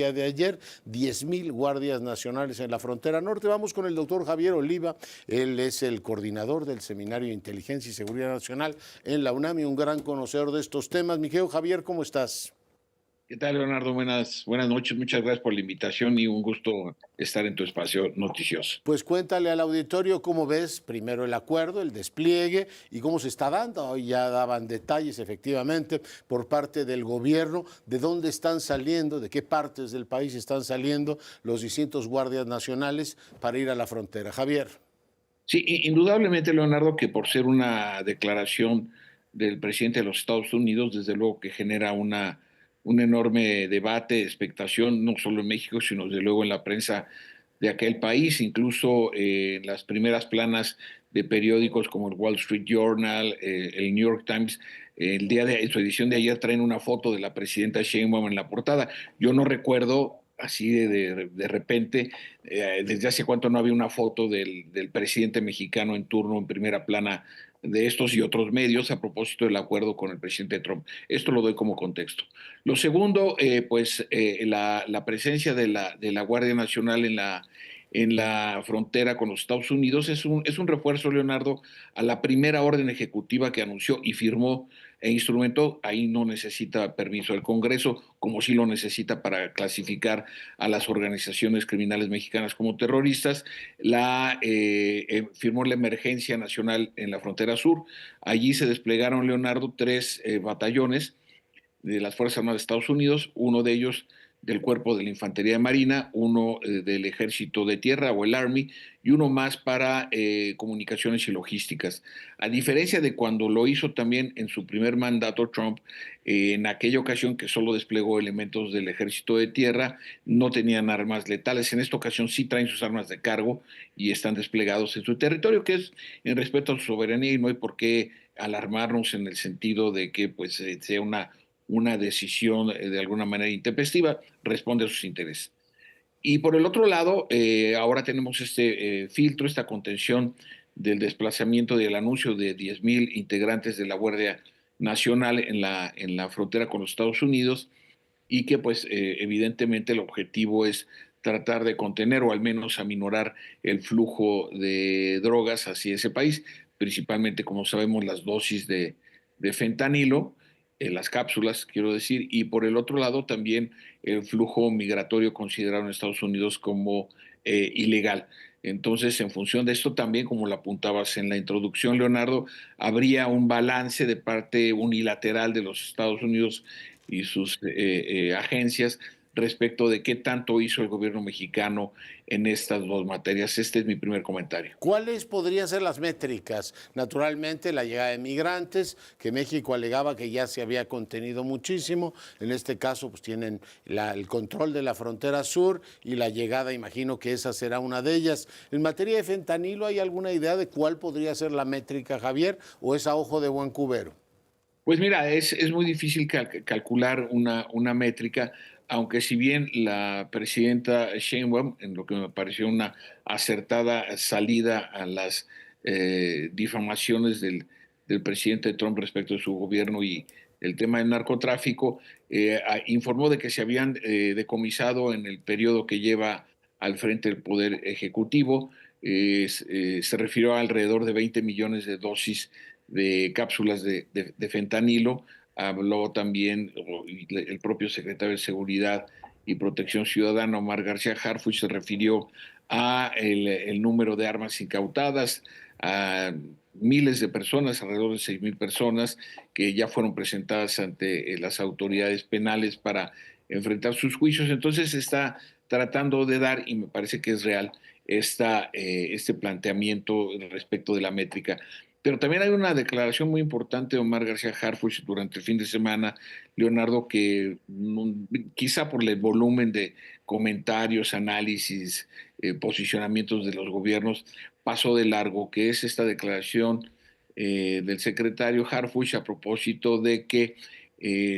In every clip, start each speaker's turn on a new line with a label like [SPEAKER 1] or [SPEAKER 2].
[SPEAKER 1] día de ayer, 10,000 guardias nacionales en la frontera norte. Vamos con el doctor Javier Oliva, él es el coordinador del Seminario de Inteligencia y Seguridad Nacional en la UNAM y un gran conocedor de estos temas. Mi querido Javier, ¿cómo estás?
[SPEAKER 2] ¿Qué tal, Leonardo? Buenas noches. Muchas gracias por la invitación y un gusto estar en tu espacio noticioso.
[SPEAKER 1] Pues cuéntale al auditorio cómo ves primero el acuerdo, el despliegue y cómo se está dando. Hoy ya daban detalles efectivamente por parte del gobierno de dónde están saliendo, de qué partes del país están saliendo los distintos guardias nacionales para ir a la frontera. Javier.
[SPEAKER 2] Sí, indudablemente, Leonardo, que por ser una declaración del presidente de los Estados Unidos, desde luego que genera un enorme debate, expectación, no solo en México, sino desde luego en la prensa de aquel país, incluso en las primeras planas de periódicos como el Wall Street Journal, el New York Times, en su edición de ayer traen una foto de la presidenta Sheinbaum en la portada. Yo no recuerdo así de repente, desde hace cuánto no había una foto del presidente mexicano en turno en primera plana de estos y otros medios a propósito del acuerdo con el presidente Trump. Esto lo doy como contexto. Lo segundo, la presencia de la Guardia Nacional en la frontera con los Estados Unidos es un refuerzo, Leonardo, a la primera orden ejecutiva que anunció y firmó e instrumentó. Ahí no necesita permiso del Congreso, como sí lo necesita para clasificar a las organizaciones criminales mexicanas como terroristas. Firmó la emergencia nacional en la frontera sur. Allí se desplegaron, Leonardo, tres batallones de las Fuerzas Armadas de Estados Unidos, uno de ellos del Cuerpo de la Infantería de Marina, uno del Ejército de Tierra o el Army y uno más para comunicaciones y logísticas. A diferencia de cuando lo hizo también en su primer mandato Trump, en aquella ocasión que solo desplegó elementos del Ejército de Tierra, no tenían armas letales. En esta ocasión sí traen sus armas de cargo y están desplegados en su territorio, que es en respeto a su soberanía y no hay por qué alarmarnos en el sentido de que pues sea una decisión de alguna manera intempestiva, responde a sus intereses. Y por el otro lado, ahora tenemos este filtro, esta contención del desplazamiento del anuncio de 10,000 integrantes de la Guardia Nacional en la frontera con los Estados Unidos y que pues evidentemente el objetivo es tratar de contener o al menos aminorar el flujo de drogas hacia ese país, principalmente como sabemos las dosis de fentanilo, las cápsulas, quiero decir, y por el otro lado también el flujo migratorio considerado en Estados Unidos como ilegal. Entonces, en función de esto también, como lo apuntabas en la introducción, Leonardo, habría un balance de parte unilateral de los Estados Unidos y sus agencias respecto de qué tanto hizo el gobierno mexicano en estas dos materias. Este es mi primer comentario.
[SPEAKER 1] ¿Cuáles podrían ser las métricas? Naturalmente, la llegada de migrantes, que México alegaba que ya se había contenido muchísimo. En este caso, pues tienen el control de la frontera sur y la llegada, imagino que esa será una de ellas. En materia de fentanilo, ¿hay alguna idea de cuál podría ser la métrica, Javier, o es a ojo de buen cubero?
[SPEAKER 2] Pues mira, es muy difícil calcular una métrica, aunque si bien la presidenta Sheinbaum, en lo que me pareció una acertada salida a las difamaciones del presidente Trump respecto de su gobierno y el tema del narcotráfico, informó de que se habían decomisado en el periodo que lleva al frente del Poder Ejecutivo. Se refirió a alrededor de 20 millones de dosis de cápsulas de fentanilo. Habló también el propio secretario de Seguridad y Protección Ciudadana, Omar García Harfuch, se refirió a el número de armas incautadas, a miles de personas, alrededor de 6,000 personas, que ya fueron presentadas ante las autoridades penales para enfrentar sus juicios. Entonces se está tratando de dar, y me parece que es real, este planteamiento respecto de la métrica. Pero también hay una declaración muy importante de Omar García Harfuch durante el fin de semana, Leonardo, que quizá por el volumen de comentarios, análisis, posicionamientos de los gobiernos, pasó de largo, que es esta declaración del secretario Harfuch a propósito de que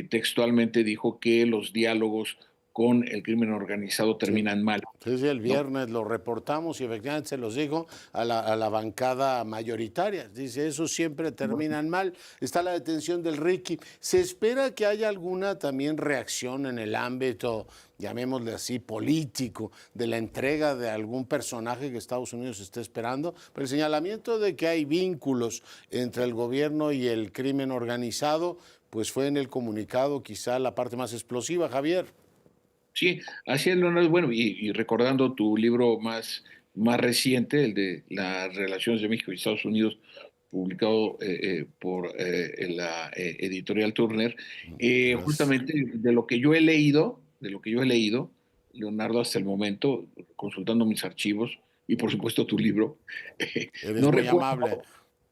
[SPEAKER 2] textualmente dijo que los diálogos con el crimen organizado terminan mal.
[SPEAKER 1] Sí, sí, el
[SPEAKER 2] ¿No?
[SPEAKER 1] viernes lo reportamos y efectivamente se los dijo a la bancada mayoritaria. Dice, eso siempre terminan mal. Está la detención del Ricky. ¿Se espera que haya alguna también reacción en el ámbito, llamémosle así, político, de la entrega de algún personaje que Estados Unidos esté esperando? Pero el señalamiento de que hay vínculos entre el gobierno y el crimen organizado, pues fue en el comunicado quizá la parte más explosiva, Javier.
[SPEAKER 2] Sí, así es, Leonardo. Bueno, y recordando tu libro más reciente, el de las relaciones de México y Estados Unidos, publicado por la editorial Turner,
[SPEAKER 1] Gracias.
[SPEAKER 2] justamente de lo que yo he leído, Leonardo, hasta el momento, consultando mis archivos y por supuesto tu libro,
[SPEAKER 1] Eres
[SPEAKER 2] no
[SPEAKER 1] muy amable.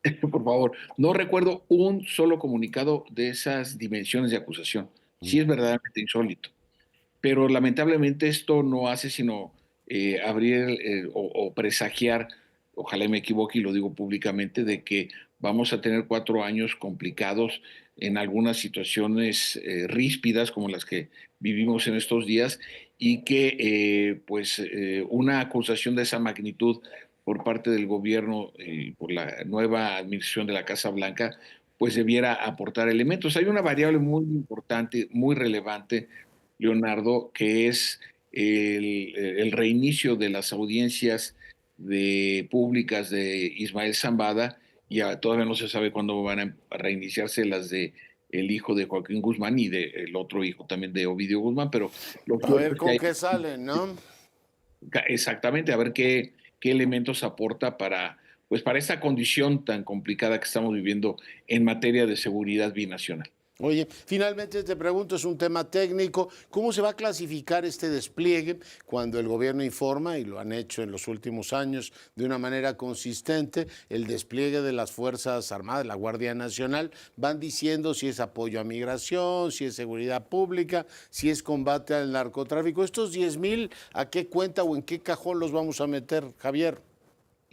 [SPEAKER 2] recuerdo, por favor, no recuerdo un solo comunicado de esas dimensiones de acusación. Sí es verdaderamente insólito, pero lamentablemente esto no hace sino abrir o presagiar, ojalá me equivoque y lo digo públicamente, de que vamos a tener 4 años complicados en algunas situaciones ríspidas como las que vivimos en estos días y que una acusación de esa magnitud por parte del gobierno y por la nueva administración de la Casa Blanca pues debiera aportar elementos. Hay una variable muy importante, muy relevante, Leonardo, que es el reinicio de las audiencias públicas de Ismael Zambada, y todavía no se sabe cuándo van a reiniciarse las de el hijo de Joaquín Guzmán y del otro hijo también de Ovidio Guzmán, pero lo
[SPEAKER 1] A
[SPEAKER 2] cierto
[SPEAKER 1] ver
[SPEAKER 2] es que
[SPEAKER 1] con
[SPEAKER 2] hay
[SPEAKER 1] qué salen, ¿no?
[SPEAKER 2] exactamente a ver qué elementos aporta pues para esta condición tan complicada que estamos viviendo en materia de seguridad binacional.
[SPEAKER 1] Oye, finalmente te pregunto, es un tema técnico, ¿cómo se va a clasificar este despliegue cuando el gobierno informa, y lo han hecho en los últimos años de una manera consistente, el despliegue de las Fuerzas Armadas, la Guardia Nacional, van diciendo si es apoyo a migración, si es seguridad pública, si es combate al narcotráfico? ¿Estos 10,000 a qué cuenta o en qué cajón los vamos a meter, Javier?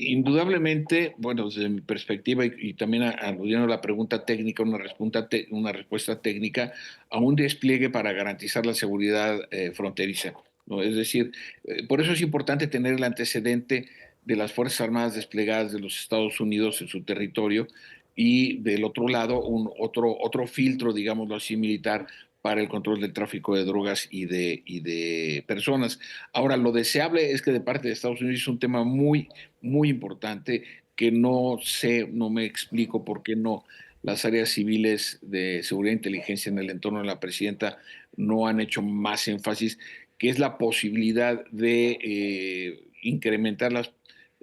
[SPEAKER 2] Indudablemente, bueno, desde mi perspectiva y también aludiendo a la pregunta técnica, una respuesta técnica a un despliegue para garantizar la seguridad fronteriza, ¿no? Es decir, por eso es importante tener el antecedente de las Fuerzas Armadas desplegadas de los Estados Unidos en su territorio y del otro lado otro filtro, digámoslo así, militar para el control del tráfico de drogas y de personas. Ahora, lo deseable es que de parte de Estados Unidos es un tema muy importante que no sé, no me explico por qué no las áreas civiles de seguridad e inteligencia en el entorno de la presidenta no han hecho más énfasis, que es la posibilidad de incrementar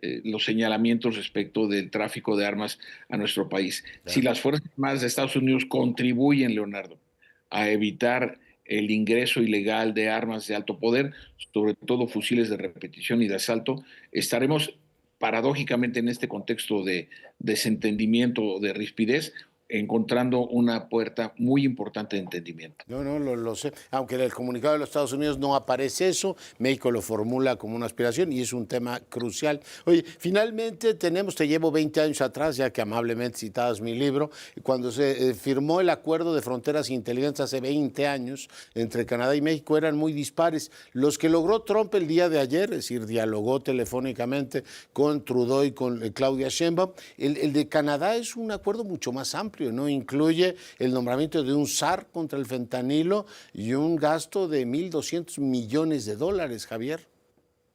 [SPEAKER 2] los señalamientos respecto del tráfico de armas a nuestro país. Si
[SPEAKER 1] Claro.
[SPEAKER 2] las Fuerzas Armadas de Estados Unidos contribuyen, Leonardo, a evitar el ingreso ilegal de armas de alto poder, sobre todo fusiles de repetición y de asalto, estaremos paradójicamente en este contexto de desentendimiento, de rispidez, encontrando una puerta muy importante de entendimiento.
[SPEAKER 1] No, no, lo sé. Aunque en el comunicado de los Estados Unidos no aparece eso, México lo formula como una aspiración y es un tema crucial. Oye, finalmente te llevo 20 años atrás, ya que amablemente citabas mi libro, cuando se firmó el acuerdo de fronteras inteligentes hace 20 años entre Canadá y México, eran muy dispares. Los que logró Trump el día de ayer, es decir, dialogó telefónicamente con Trudeau y con Claudia Sheinbaum, el de Canadá es un acuerdo mucho más amplio, ¿no? Incluye el nombramiento de un SAR contra el fentanilo y un gasto de 1,200 millones de dólares, Javier.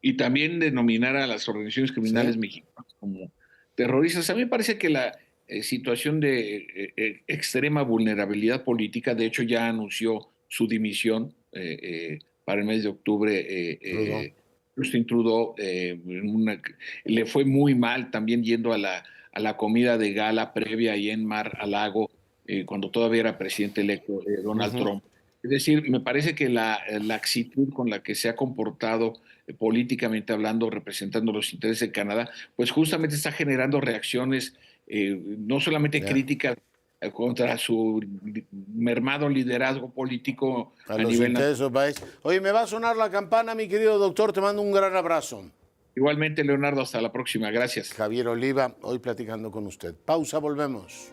[SPEAKER 2] Y también denominar a las organizaciones
[SPEAKER 1] Sí,
[SPEAKER 2] criminales mexicanas como terroristas. A mí me parece que la situación de extrema vulnerabilidad política, de hecho ya anunció su dimisión para el mes de octubre.
[SPEAKER 1] Trudeau.
[SPEAKER 2] Justin Trudeau le fue muy mal también yendo a la comida de gala previa ahí en Mar-a-Lago, cuando todavía era presidente electo Donald
[SPEAKER 1] Ujú.
[SPEAKER 2] Trump. Es decir, me parece que la laxitud con la que se ha comportado políticamente hablando, representando los intereses de Canadá, pues justamente está generando reacciones no solamente
[SPEAKER 1] Ya.
[SPEAKER 2] críticas contra su mermado liderazgo político
[SPEAKER 1] A
[SPEAKER 2] a
[SPEAKER 1] los
[SPEAKER 2] nivel nacional.
[SPEAKER 1] intereses del país. Oye, me va a sonar la campana, mi querido doctor. Te mando un gran abrazo.
[SPEAKER 2] Igualmente, Leonardo, hasta la próxima. Gracias.
[SPEAKER 1] Javier Oliva, hoy platicando con usted. Pausa, volvemos.